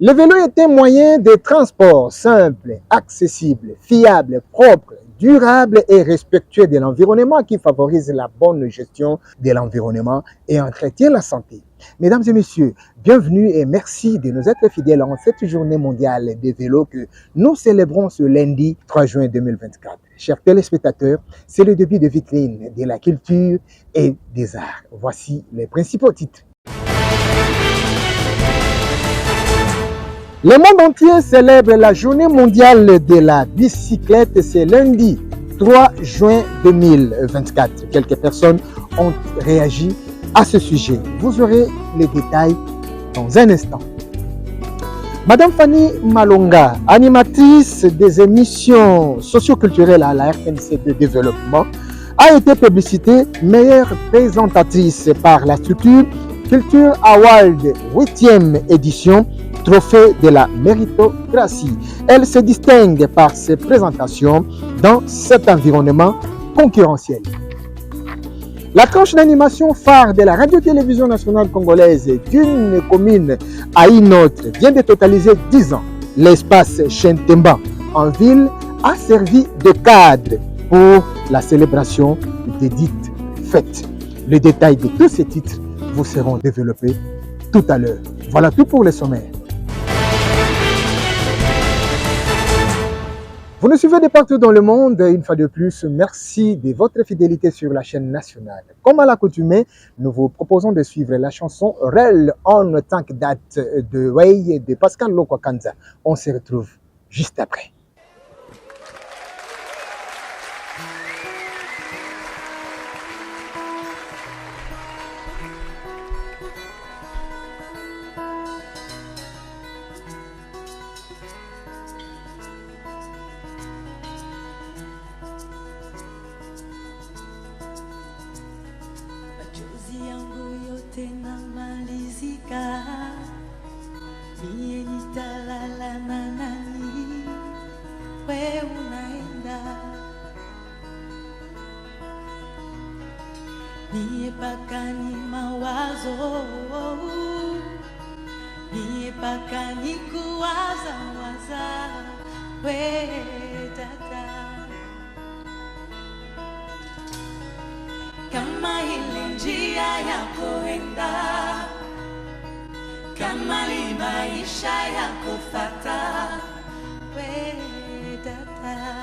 Le vélo est un moyen de transport simple, accessible, fiable, propre, durable et respectueux de l'environnement qui favorise la bonne gestion de l'environnement et entretient la santé. Mesdames et messieurs, bienvenue et merci de nous être fidèles en cette journée mondiale des vélos que nous célébrons ce lundi 3 juin 2024. Chers téléspectateurs, c'est le début de vitrine de la culture et des arts. Voici les principaux titres. Le monde entier célèbre la journée mondiale de la bicyclette ce lundi 3 juin 2024. Quelques personnes ont réagi à ce sujet. Vous aurez les détails dans un instant. Madame Fanny Malonga, animatrice des émissions socioculturelles à la RTNC de développement, a été publicitée meilleure présentatrice par la structure Culture Award 8e édition, trophée de la méritocratie. Elle se distingue par ses présentations dans cet environnement concurrentiel. La tranche d'animation phare de la radio-télévision nationale congolaise d'une commune à une autre vient de totaliser 10 ans. L'espace Chentemba en ville a servi de cadre pour la célébration de dites fêtes. Les détails de tous ces titres vous seront développés tout à l'heure. Voilà tout pour les sommaires. Vous nous suivez de partout dans le monde. Une fois de plus, merci de votre fidélité sur la chaîne nationale. Comme à l'accoutumée, nous vous proposons de suivre la chanson Rel on tant que date de Way de Pascal Lokwakanza. On se retrouve juste après. Niepakani mawazo, niepakani kuwaza waza, we dada. Kama ile njia ya kuenda, kama ni maisha ya kufata, we dada.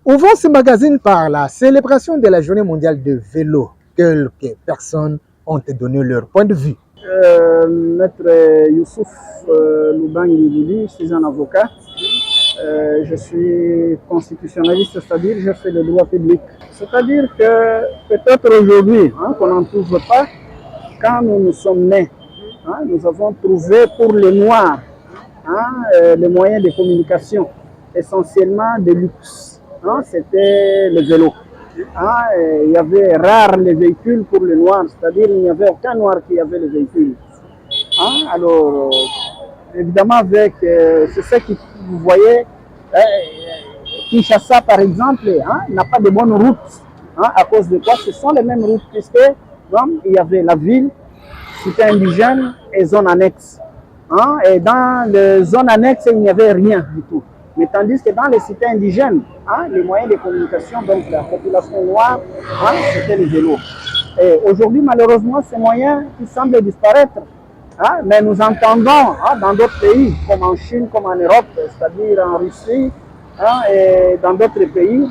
Ouvrons ce magazine par la célébration de la journée mondiale de vélo. Quelques personnes ont donné leur point de vue. Maître Youssouf Loubangi, je suis un avocat. Je suis constitutionnaliste, c'est-à-dire je fais le droit public. C'est-à-dire que peut-être aujourd'hui, qu'on n'en trouve pas, quand nous sommes nés, nous avons trouvé pour les Noirs les moyens de communication, essentiellement de luxe. C'était le vélo. Il y avait rare les véhicules pour les Noirs, c'est-à-dire il n'y avait aucun Noir qui avait les véhicules. Alors, évidemment, avec c'est ça que vous voyez, Kinshasa, par exemple, hein, n'a pas de bonnes routes. Hein, à cause de quoi? Ce sont les mêmes routes, puisque donc, il y avait la ville, cité indigène et zone annexe. Hein, et dans les zones annexes, il n'y avait rien du tout. Mais tandis que dans les cités indigènes, hein, les moyens de communication, donc la population noire, hein, c'était les vélos. Et aujourd'hui, malheureusement, ces moyens qui semblent disparaître. Hein, mais nous entendons hein, dans d'autres pays, comme en Chine, comme en Europe, c'est-à-dire en Russie, hein, et dans d'autres pays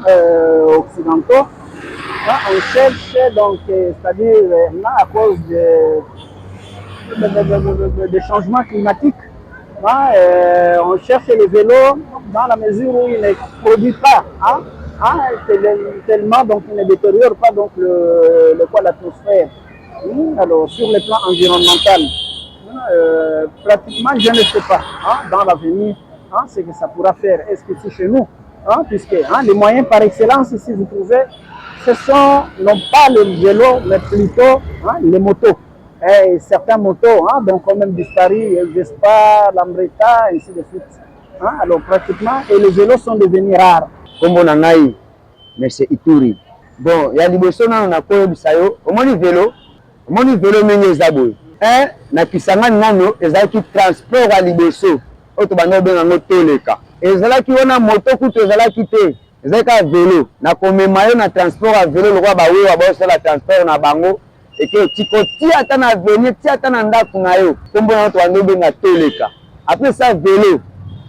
occidentaux, hein, on cherche donc, c'est-à-dire à cause des changements climatiques, hein, on cherche les vélos dans la mesure où ils ne produisent pas, hein, hein, tellement donc ils ne détériorent pas donc l'atmosphère. Alors sur le plan environnemental, pratiquement je ne sais pas hein, dans l'avenir hein, ce que ça pourra faire. Est-ce que c'est chez nous, hein, puisque hein, les moyens par excellence ici vous trouvez, ce sont non pas les vélos mais plutôt hein, les motos. Et certains motos hein, donc ont même disparu, Vespa, Lambretta, ainsi de suite. Hein, alors pratiquement, et les vélos sont devenus rares. Comme on en a eu, mais c'est Ituri. Bon, il y a des personnes qui ont fait des vélos. Au moins, les vélos, mais les abos. Un, na kisanga nano, ils ont qui transport à Liboso. Autre bande bien en toleka. Ils ont qui on a moto coupe, ils ont qui té. Ils ont qui vélo. Na commémorer na transport à vélo, le roi bawe wa bosse la transport na bango. Et que tikoti ata na venir, ti ata na ndaku na yo. Comme on to bande bien na toleka. Après ça vélo.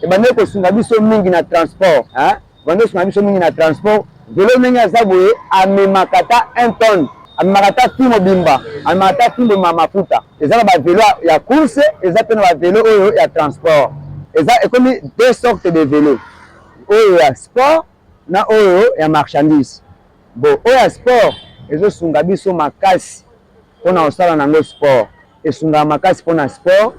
Et bande ko sunga biso mingi na transport, hein? Bande sunga biso mingi na transport. Vélo menga zaboye amemakata 1 tonne. Amemakata timo bimba, amemakata timo mafuta. Ezala ba vélo ya course, ezala na ba vélo oyo ya transport. Et comme deux sortes de vélos. Oyo ya sport na oyo ya marchandise. Bon, oyo ya sport ezo sunga biso makasi pona osala nango sport. Esunga makasi pona sport.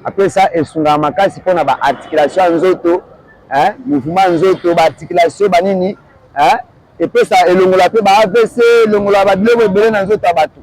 Après ça, esunga makasi pona ba articulation nzoto, hein, mouvement nzoto, ba articulation banini, hein. Et puis ça, elongola pe ba AVC, elongola ba biloko ebele na nzoto abatu.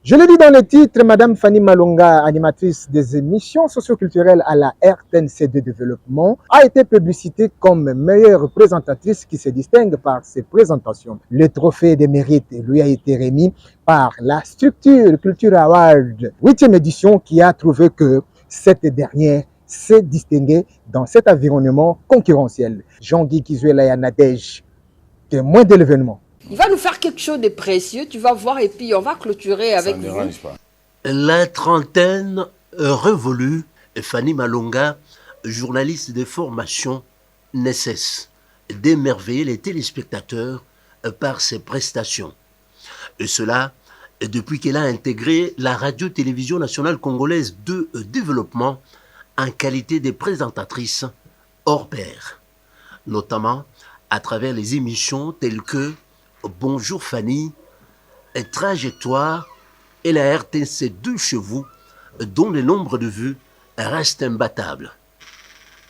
Je l'ai dit dans le titre, Madame Fanny Malonga, animatrice des émissions socioculturelles à la RTNC de développement, a été publicitée comme meilleure présentatrice qui se distingue par ses présentations. Le trophée des mérites lui a été remis par la structure Culture Award 8e édition qui a trouvé que cette dernière s'est distinguée dans cet environnement concurrentiel. Jean-Guy Kizuela Nadège, témoin de l'événement. Il va nous faire quelque chose de précieux, tu vas voir, et puis on va clôturer avec vous. La trentaine révolue, Fanny Malonga, journaliste de formation, ne cesse d'émerveiller les téléspectateurs par ses prestations. Et cela depuis qu'elle a intégré la radio-télévision nationale congolaise de développement en qualité de présentatrice hors pair, notamment à travers les émissions telles que Bonjour Fanny, Trajectoire et la RTNC 2 chez vous, dont le nombre de vues reste imbattable.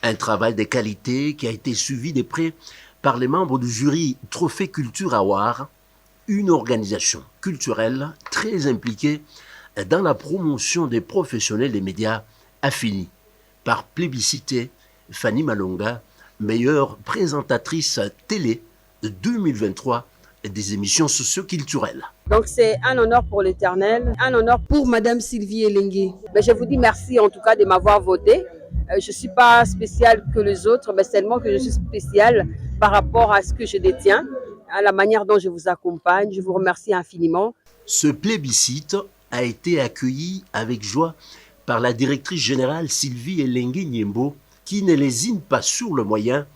Un travail de qualité qui a été suivi de près par les membres du jury Trophée Culture Award, une organisation culturelle très impliquée dans la promotion des professionnels des médias, a fini par plébisciter Fanny Malonga, meilleure présentatrice télé de 2023 des émissions socio-culturelles. Donc c'est un honneur pour l'Éternel, un honneur pour Madame Sylvie Elengi. Mais je vous dis merci en tout cas de m'avoir voté. Je ne suis pas spéciale que les autres, mais seulement que je suis spéciale par rapport à ce que je détiens, à la manière dont je vous accompagne. Je vous remercie infiniment. Ce plébiscite a été accueilli avec joie par la directrice générale Sylvie Elengi Nyembo, qui ne lésine pas sur le moyen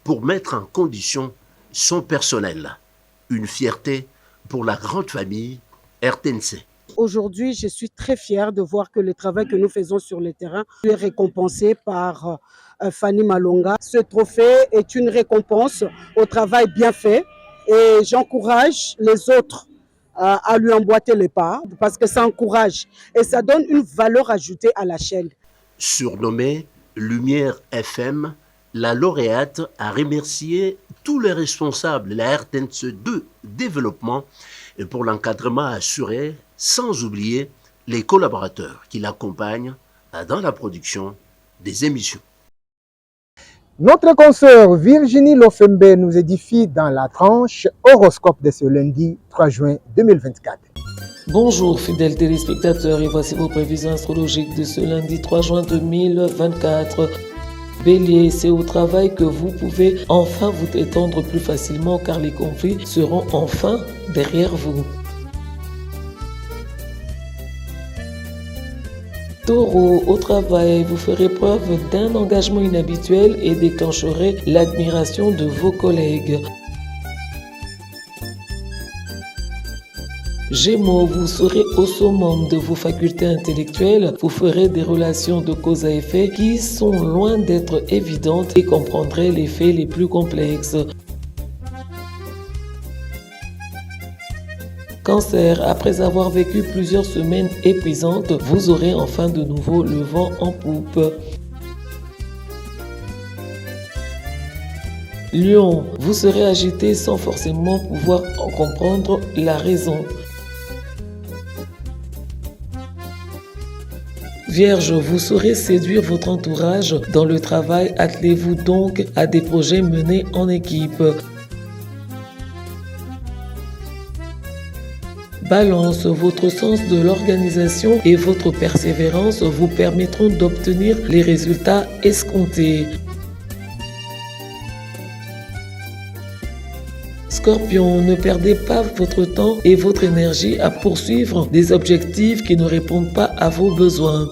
pour mettre en condition son personnel. Une fierté pour la grande famille RTNC. Aujourd'hui, je suis très fière de voir que le travail que nous faisons sur le terrain est récompensé par Fanny Malonga. Ce trophée est une récompense au travail bien fait et j'encourage les autres à lui emboîter les pas parce que ça encourage et ça donne une valeur ajoutée à la chaîne. Surnommée Lumière FM, la lauréate a remercié tous les responsables de la RTNC 2 développement pour l'encadrement assuré, sans oublier les collaborateurs qui l'accompagnent dans la production des émissions. Notre consoeur Virginie Lofembe nous édifie dans la tranche horoscope de ce lundi 3 juin 2024. Bonjour fidèles téléspectateurs et voici vos prévisions astrologiques de ce lundi 3 juin 2024. Bélier, c'est au travail que vous pouvez enfin vous détendre plus facilement car les conflits seront enfin derrière vous. Taureau, au travail, vous ferez preuve d'un engagement inhabituel et déclencherez l'admiration de vos collègues. Gémeaux, vous serez au summum de vos facultés intellectuelles, vous ferez des relations de cause à effet qui sont loin d'être évidentes et comprendrez les faits les plus complexes. Cancer, après avoir vécu plusieurs semaines épuisantes, vous aurez enfin de nouveau le vent en poupe. Lion, vous serez agité sans forcément pouvoir en comprendre la raison. Vierge, vous saurez séduire votre entourage dans le travail, attelez-vous donc à des projets menés en équipe. Balance, votre sens de l'organisation et votre persévérance vous permettront d'obtenir les résultats escomptés. Scorpion, ne perdez pas votre temps et votre énergie à poursuivre des objectifs qui ne répondent pas à vos besoins.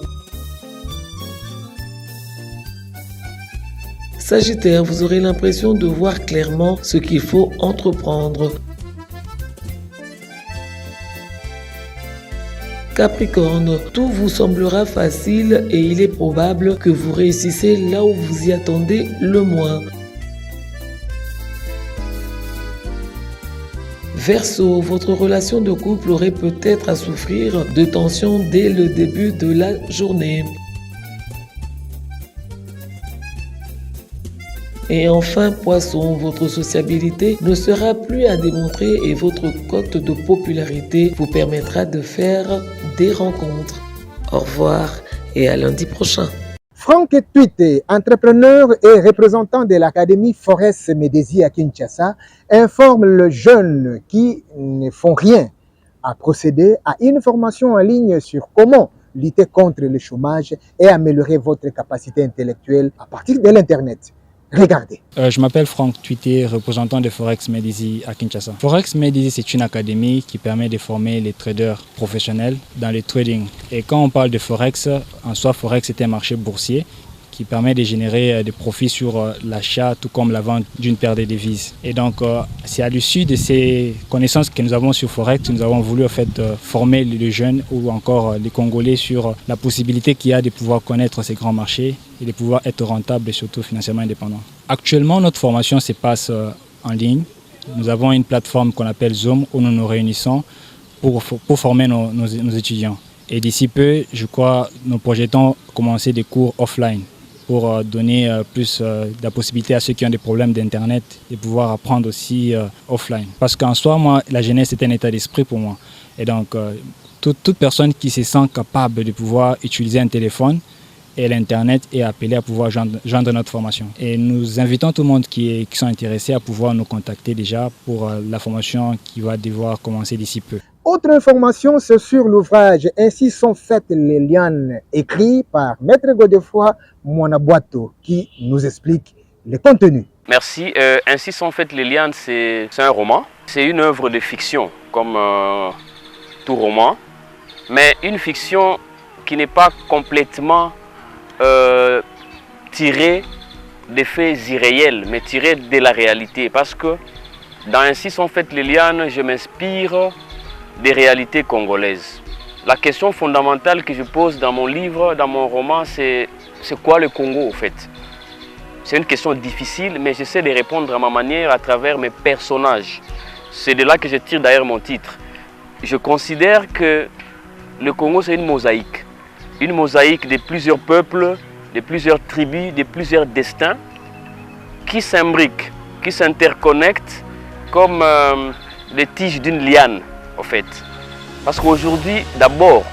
Sagittaire, vous aurez l'impression de voir clairement ce qu'il faut entreprendre. Capricorne, tout vous semblera facile et il est probable que vous réussissez là où vous y attendez le moins. Verseau, votre relation de couple aurait peut-être à souffrir de tensions dès le début de la journée. Et enfin, Poisson, votre sociabilité ne sera plus à démontrer et votre cote de popularité vous permettra de faire des rencontres. Au revoir et à lundi prochain. Franck Tuite, entrepreneur et représentant de l'Académie Forest Médési à Kinshasa, informe les jeunes qui ne font rien à procéder à une formation en ligne sur comment lutter contre le chômage et améliorer votre capacité intellectuelle à partir de l'Internet. Regardez. Je m'appelle Franck Tuite, représentant de Forex Médési à Kinshasa. Forex Médési, c'est une académie qui permet de former les traders professionnels dans le trading. Et quand on parle de Forex, en soi, Forex est un marché boursier qui permet de générer des profits sur l'achat tout comme la vente d'une paire de devises. Et donc, c'est à l'issue de ces connaissances que nous avons sur Forex que nous avons voulu en fait, former les jeunes ou encore les Congolais sur la possibilité qu'il y a de pouvoir connaître ces grands marchés et de pouvoir être rentable et surtout financièrement indépendant. Actuellement, notre formation se passe en ligne. Nous avons une plateforme qu'on appelle Zoom où nous nous réunissons pour former nos étudiants. Et d'ici peu, je crois, nous projetons commencer des cours offline pour donner plus de la possibilité à ceux qui ont des problèmes d'Internet de pouvoir apprendre aussi offline. Parce qu'en soi, moi, la jeunesse est un état d'esprit pour moi. Et donc, toute personne qui se sent capable de pouvoir utiliser un téléphone et l'Internet est appelée à pouvoir joindre notre formation. Et nous invitons tout le monde qui sont intéressés à pouvoir nous contacter déjà pour la formation qui va devoir commencer d'ici peu. Autre information, c'est sur l'ouvrage « Ainsi sont faites les lianes » écrit par Maître Godefroy Mouanaboato qui nous explique le contenu. Merci. Ainsi sont faites les lianes, c'est un roman. C'est une œuvre de fiction, comme tout roman, mais une fiction qui n'est pas complètement tirée des faits irréels, mais tirée de la réalité. Parce que dans Ainsi sont faites les lianes, je m'inspire des réalités congolaises. La question fondamentale que je pose dans mon livre, dans mon roman, c'est quoi le Congo au fait? C'est une question difficile, mais j'essaie de répondre à ma manière à travers mes personnages. C'est de là que je tire d'ailleurs mon titre. Je considère que le Congo, c'est une mosaïque de plusieurs peuples, de plusieurs tribus, de plusieurs destins qui s'imbriquent, qui s'interconnectent comme les tiges d'une liane. En fait. Parce qu'aujourd'hui, d'abord,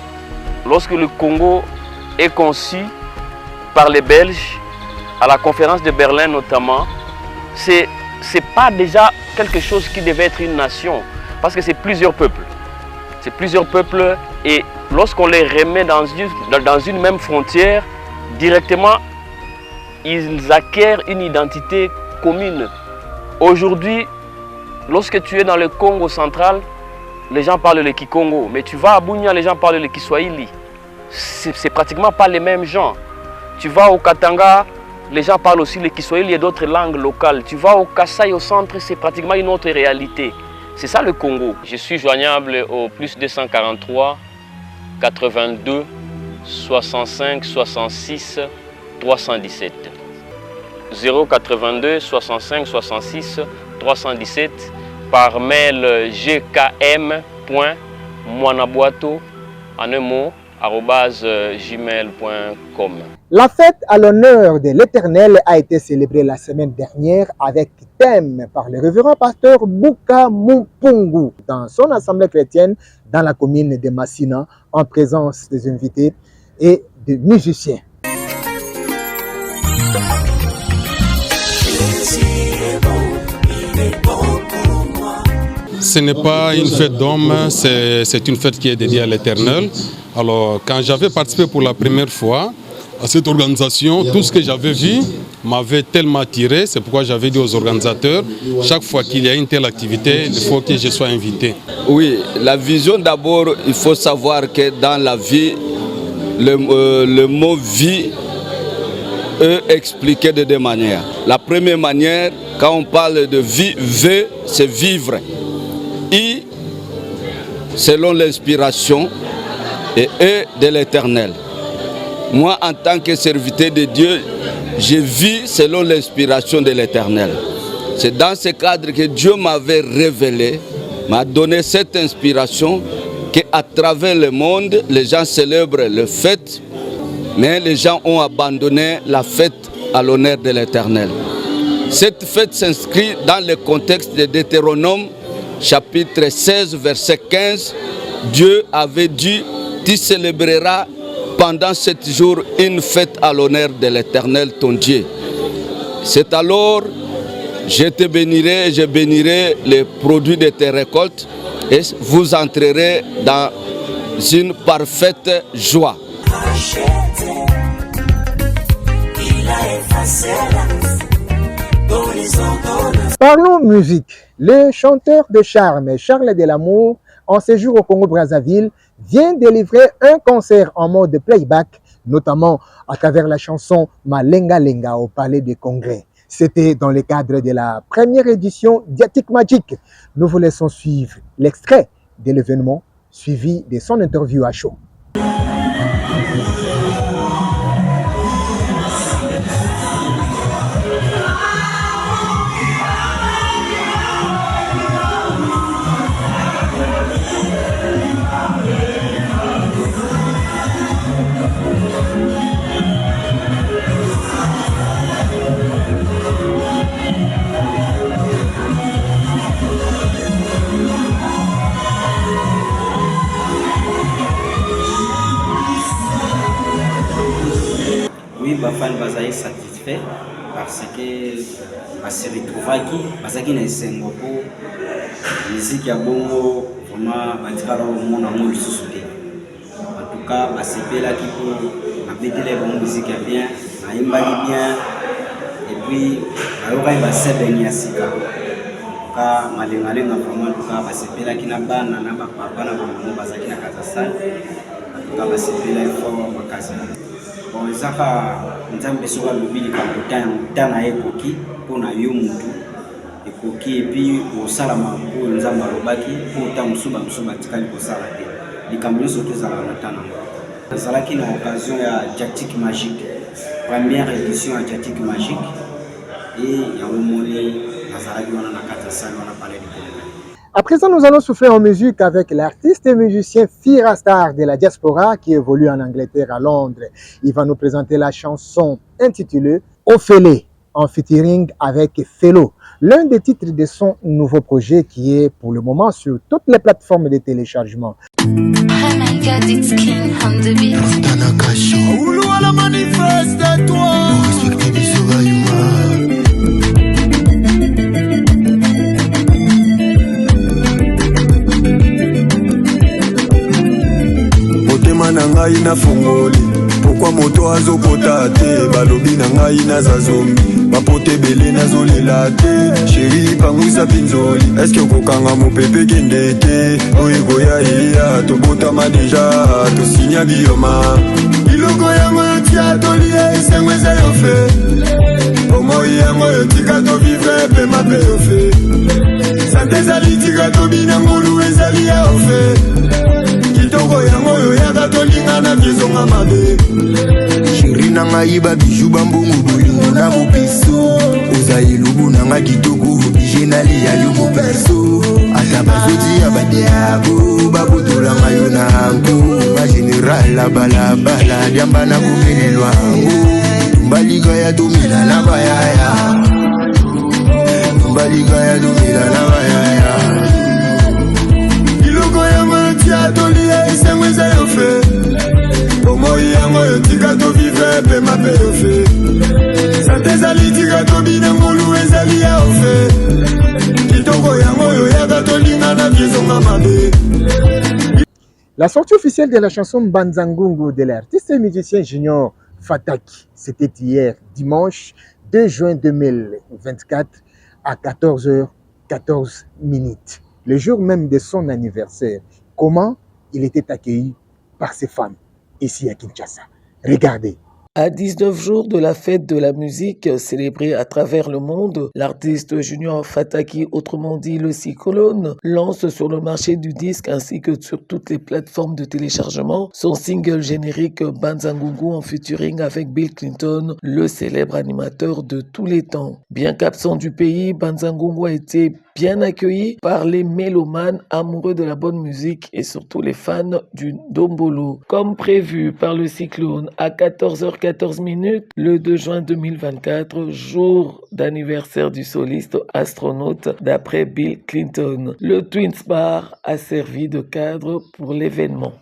lorsque le Congo est conçu par les Belges à la conférence de Berlin notamment, c'est pas déjà quelque chose qui devait être une nation, parce que c'est plusieurs peuples. C'est plusieurs peuples et lorsqu'on les remet dans une même frontière, directement, ils acquièrent une identité commune. Aujourd'hui, lorsque tu es dans le Congo central, les gens parlent le Kikongo, mais tu vas à Bunia, les gens parlent le Kiswahili. C'est pratiquement pas les mêmes gens. Tu vas au Katanga, les gens parlent aussi le Kiswahili et d'autres langues locales. Tu vas au Kasaï, au centre, c'est pratiquement une autre réalité. C'est ça le Congo. Je suis joignable au plus 243 82 65 66 317. 082 65 66 317 par mail gkm.moinaboito en un mot @gmail.com. La fête à l'honneur de l'Éternel a été célébrée la semaine dernière avec thème par le révérend pasteur Bouka Mumpungu dans son assemblée chrétienne dans la commune de Massina en présence des invités et des musiciens. Ce n'est pas une fête d'homme, c'est une fête qui est dédiée à l'Éternel. Alors, quand j'avais participé pour la première fois à cette organisation, tout ce que j'avais vu m'avait tellement attiré. C'est pourquoi j'avais dit aux organisateurs, chaque fois qu'il y a une telle activité, il faut que je sois invité. Oui, la vision d'abord, il faut savoir que dans la vie, le mot vie est expliqué de deux manières. La première manière, quand on parle de vie, V, c'est vivre. I, selon l'inspiration, et E de l'Éternel. Moi, en tant que serviteur de Dieu, je vis selon l'inspiration de l'Éternel. C'est dans ce cadre que Dieu m'avait révélé, m'a donné cette inspiration qu'à travers le monde, les gens célèbrent le fête, mais les gens ont abandonné la fête à l'honneur de l'Éternel. Cette fête s'inscrit dans le contexte de Deutéronome, chapitre 16, verset 15. Dieu avait dit, tu célébreras pendant 7 jours une fête à l'honneur de l'Éternel, ton Dieu. C'est alors, je te bénirai et je bénirai les produits de tes récoltes et vous entrerez dans une parfaite joie. Parlons musique. Le chanteur de charme Charles Delamour, en séjour au Congo-Brazzaville, vient délivrer un concert en mode playback, notamment à travers la chanson Malenga Lenga au Palais des Congrès. C'était dans le cadre de la première édition d'Yatik Magic. Nous vous laissons suivre l'extrait de l'événement, suivi de son interview à chaud. Oui, bafani bazali satisfait parce que se retrouvaki bazaki na esengo po musique ya bongo vraiment batikala omona ngo lisusu te. En tout cas basepelaki po babetele bongo musique ya bien nayembaki bien et puis bayokaki basebeni ya sika. En tout cas malengalenga vraiment en tout cas basepelaki na bana na bapapa na bango bazaki na Kazasani. En tout cas basepelaki fort makasi. Bon, ezaka nzambe soka lobili kamutana ekoki pona yo mutu ekoki epi osalama po nzambe alobaki po ta musuba tikali kosala te likambo nyonso tozala na tana nazalaki na occasion ya Yatik Magic, première édition ya Yatik Magic et yango moni nazalaki wana na Kazasani wana Palais du Congrès. À présent, nous allons souffler en musique avec l'artiste et musicien Fira Star de la diaspora qui évolue en Angleterre à Londres. Il va nous présenter la chanson intitulée Ophélé en featuring avec Fellow, l'un des titres de son nouveau projet qui est pour le moment sur toutes les plateformes de téléchargement. Oh my God, it's King on the beat. na fongoli. Pourquoi moto azokota te balobi na ngai naza zombi. Bapote bele nazolela te chéri pangwisa pinzoli. Est-ce que okokanga mopepe kende te oyekoya iya tobotama deja tosinya bioma. Biloko yango yotia tolie esengo eza yo fe. Omoi yango yotika tovivre pe mape yo fe. Sante ezali tika tobina ngolu ezali ya yo fe. Kitoko yango yoyaka tolingana biezonga mabe. Chéri nanga yiba bijou bambongo bolingo na mopeso. Ozayi lubu nanga kitoko oblige nalia yo moperso. Ata bazoti ya badiabo babotolanga yo nango. Ma général la balabala diamba na kumene lwango. Tumbaliga ya domila na bayaya. Tumbaliga ya domila na bayaya. Iloko yango yotia tolie esengo eza yo fe. Omoi yango yotika tovivre pe mape yo fe. Sante ezali tika tobina ngolu ezali ya yo fe. Kitoko yango yoyaka tolingana biezonga mabe. La sortie officielle de la chanson Mbanzangungu de l'artiste et musicien junior Fataki, c'était hier, dimanche 2 juin 2024 à 14h14, le jour même de son anniversaire. Comment il était accueilli par ses fans ici à Kinshasa. Regardez. À 19 jours de la fête de la musique célébrée à travers le monde, l'artiste junior Fataki, autrement dit le Cyclone, lance sur le marché du disque ainsi que sur toutes les plateformes de téléchargement son single générique Mbanzangungu en featuring avec Bill Clinton, le célèbre animateur de tous les temps. Bien qu'absent du pays, Mbanzangungu a été bien accueilli par les mélomanes amoureux de la bonne musique et surtout les fans du Dombolo. Comme prévu par le Cyclone, à 14h14 le 2 juin 2024, jour d'anniversaire du soliste astronaute d'après Bill Clinton. Le Twins Bar a servi de cadre pour l'événement.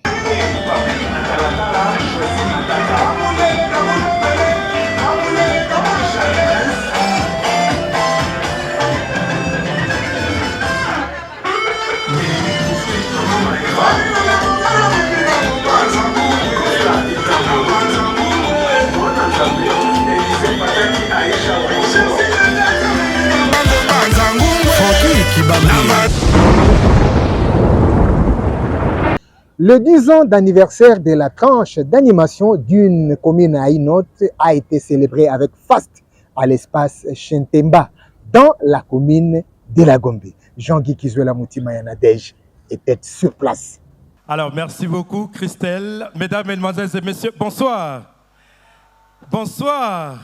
Le 10 ans d'anniversaire de la tranche d'animation d'une commune à une autre a été célébré avec faste à l'espace Chentemba dans la commune de la Gombe. Jean-Guy Kizuela Moutima Yanadej était sur place. Alors, merci beaucoup, Christelle. Mesdames, Mesdemoiselles et Messieurs, bonsoir. Bonsoir.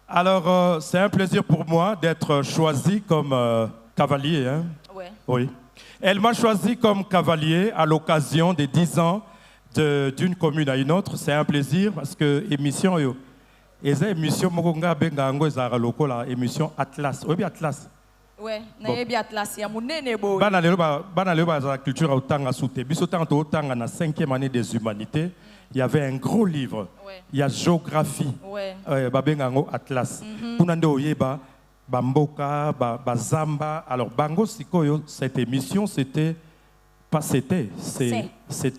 Alors, c'est un plaisir pour moi d'être choisi comme cavalier. Hein? Ouais. Oui. Elle m'a choisi comme cavalier à l'occasion des 10 ans d'une commune à une autre. C'est un plaisir parce que l'émission, émission Atlas. Oui, Atlas. Ouais, nayebi Atlas ya munene boy. Bana lelo ba culture otanga soute. Biso tanto otanga na 5e année des humanités, il y avait un gros livre. Ouais. Il y a géographie. Ouais. Babenga ngo Atlas. Kuna nde oyeba bamboka bazamba. Alors bango sikoyo cette émission c'est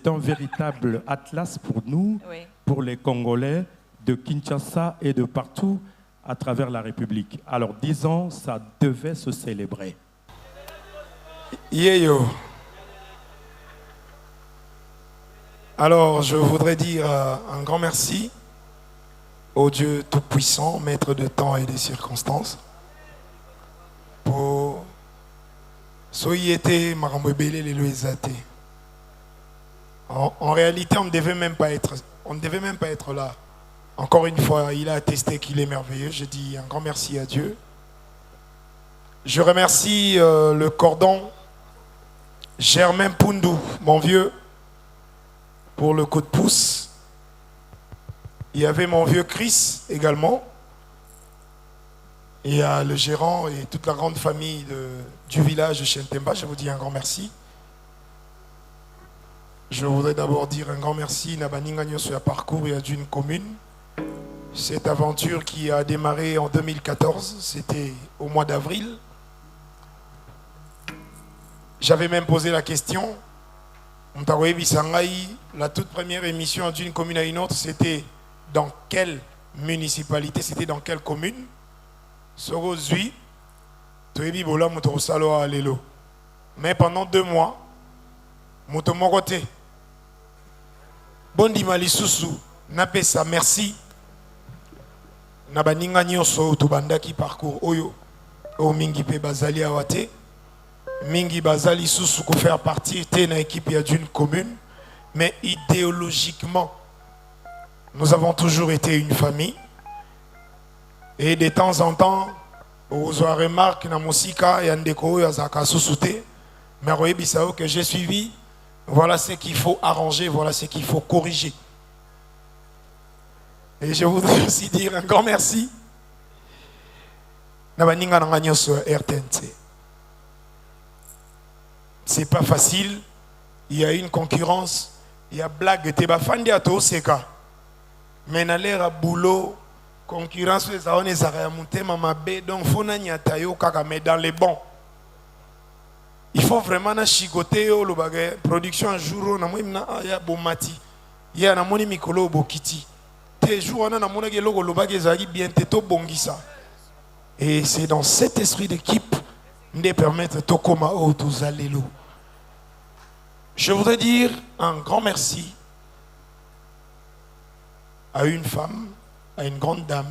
un véritable atlas pour nous, oui, pour les Congolais de Kinshasa et de partout à travers la République. Alors 10 ans, ça devait se célébrer. Yeyo. Alors je voudrais dire un grand merci au Dieu Tout-Puissant, maître de temps et des circonstances, pour Soyete Marambebele les Loisate. En réalité, on ne devait même pas être là. Encore une fois, il a attesté qu'il est merveilleux. Je dis un grand merci à Dieu. Je remercie le cordon Germain Poundou, mon vieux, pour le coup de pouce. Il y avait mon vieux Chris également. Et le gérant et toute la grande famille du village de Chentemba. Je vous dis un grand merci. Je voudrais d'abord dire un grand merci à Baninganyo sur le parcours et à d'une commune. Cette aventure qui a démarré en 2014, c'était au mois d'avril. J'avais même posé la question, La toute première émission d'une commune à une autre, c'était dans quelle municipalité, c'était dans quelle commune? Mais pendant 2 mois, Motomorote, Bondi Malisusu, Napesa, merci. Nabaninga nyonso tobanda ki parcours oyo o mingi pe bazali awate mingi bazali susu ko faire partie de l'équipe d'une commune, mais idéologiquement nous avons toujours été une famille et de temps en temps aux remarques na musika ya ndeko oyo azaka susute mais royebisao que j'ai suivi, voilà ce qu'il faut arranger, voilà ce qu'il faut corriger. Et je voudrais aussi dire un grand merci à RTNC. C'est pas facile, il y a une concurrence, il y a blague, il y a fan de Seka. Mais dans l'air à boulot, concurrence, les aons les arrêts monter maman B, donc faut n'anya tayo kaka mais dans les bons. Il faut vraiment na chigoter le bagage production un jour na moi na ya bomati, ya na moni mikolo bokiti. Et c'est dans cet esprit d'équipe de permettre Tokoma Otuzalelo. Je voudrais dire un grand merci à une femme, à une grande dame.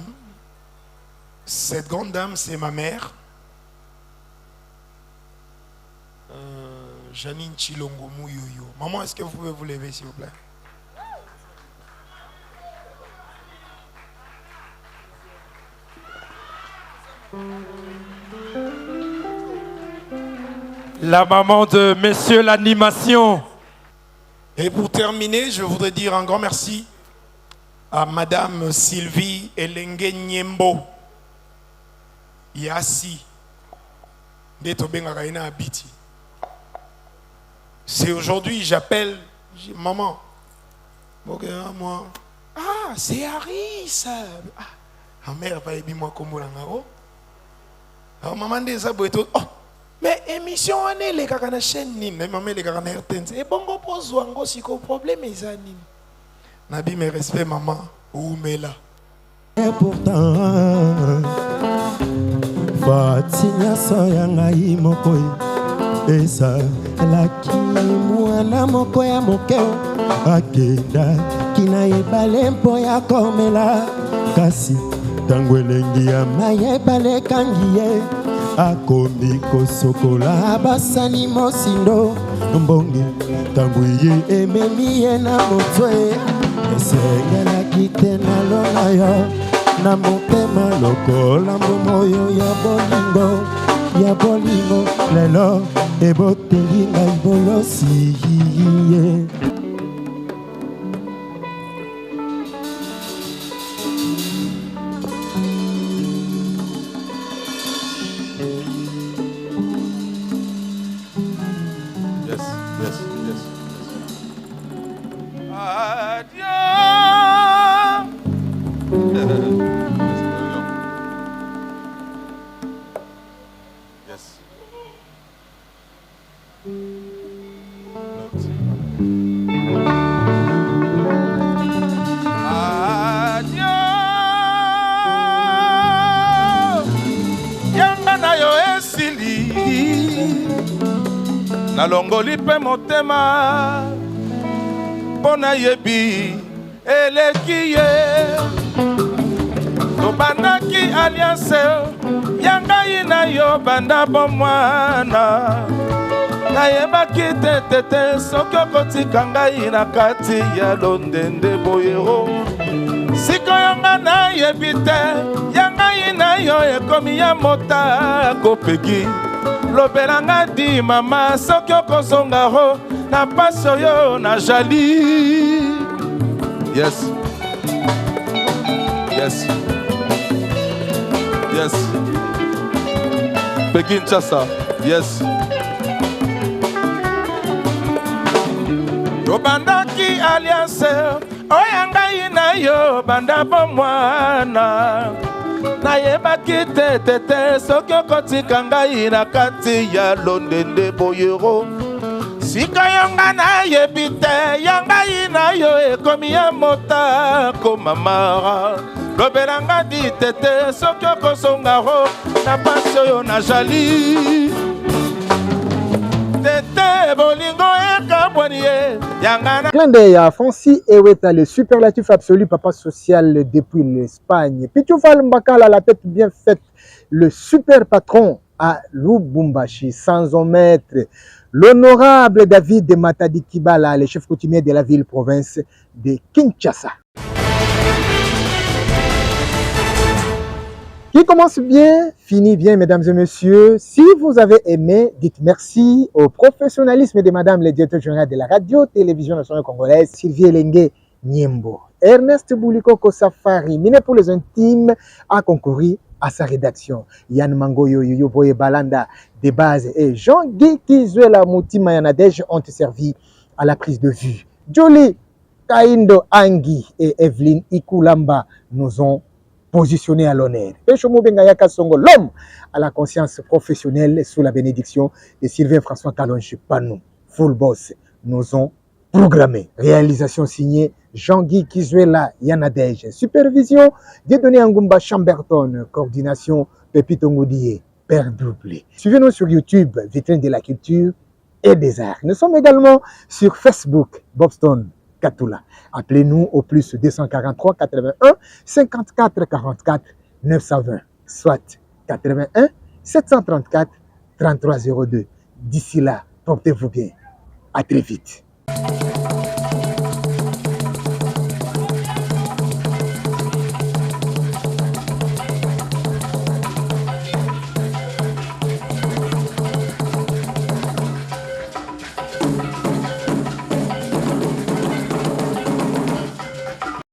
Cette grande dame, c'est ma mère, Janine Chilongo Mouyoyo. Maman, est-ce que vous pouvez vous lever, s'il vous plaît? La maman de Monsieur l'animation. Et pour terminer, je voudrais dire un grand merci à Madame Sylvie Elenge Nyembo Yassi d'être à Abiti. C'est aujourd'hui, j'appelle, maman. Moi, ah, c'est Harry, ça. Ma mère va aider moi comme l'angaro. Alors maman des abouetos. Oh, mais émission on est les gars na chaîne ni, mais maman les gars na RTNC. Et bongo pose wango si ko problème ils animent. Nabi mes respect maman ou mela. Et pourtant Fatinya soyanga imokoi esa la kimwana moko ya mokeo akenda kina ebale mpo ya komela kasi tango elengi ya mayebale kangiye akomi kosokola basani mosindo mbongi tango ye ememi ye na motwe esengelaki te nalonga yo na motema lokola moyo ya bolingo lelo eboteli ngai bolosi ye. Nalongoli pe motema pona yebi eleki ye tobandaki alliance yangai na yo banda bomwana nayebaki te soki okotika ngai na kati ya londende boyero sikoyo nga nayebi te yangai na yo ekomi ya mota kopeki lobelanga di mama soki okozonga ho na pasi oyo na jali. Yes. Yes. Yes. Begin Chasa. Yes. Yobandaki alliance oyangai na yo banda bomwana nayebaki te soki okotika ngai na kati ya londende boyero sika yanga na yebite yanga ina yo ekomi ya motako mama lobelanga di tete soki okosonga ro na pasi oyo na jali tete bolingo ekabwani ye yanga na Clin d'œil à Francis Eweta, le superlatif absolu papa social depuis l'Espagne. Pichoufal Mbakala, la tête bien faite, le super patron à Lubumbashi, sans omettre l'honorable David de Matadi Kibala, le chef coutumier de la ville-province de Kinshasa. Qui commence bien, finit bien, mesdames et messieurs. Si vous avez aimé, dites merci au professionnalisme de madame le directeur général de la radio-télévision nationale congolaise, Sylvie Elengue Niembo. Ernest Boulikoko Safari, miné pour les intimes, a concouru à sa rédaction. Yann Mangoyo, Yoyoboye Balanda, de base, et Jean-Guy Kizuela Moutima Yanadej ont servi à la prise de vue. Jolie Kaindo Angi et Evelyne Ikulamba nous ont positionné à l'honneur. L'homme à la conscience professionnelle sous la bénédiction de Sylvain François Kalonji Panou, full boss, nous ont programmé. Réalisation signée Jean-Guy Kizuela Yanadej. Supervision Dieudonné Angumba Chamberton. Coordination Pépito Ngoudié, Père Doublé. Suivez-nous sur YouTube, Vitrine de la culture et des arts. Nous sommes également sur Facebook, Bobstone Katula. Appelez-nous au plus 243 81 54 44 920, soit 81 734 3302. D'ici là, portez-vous bien. À très vite.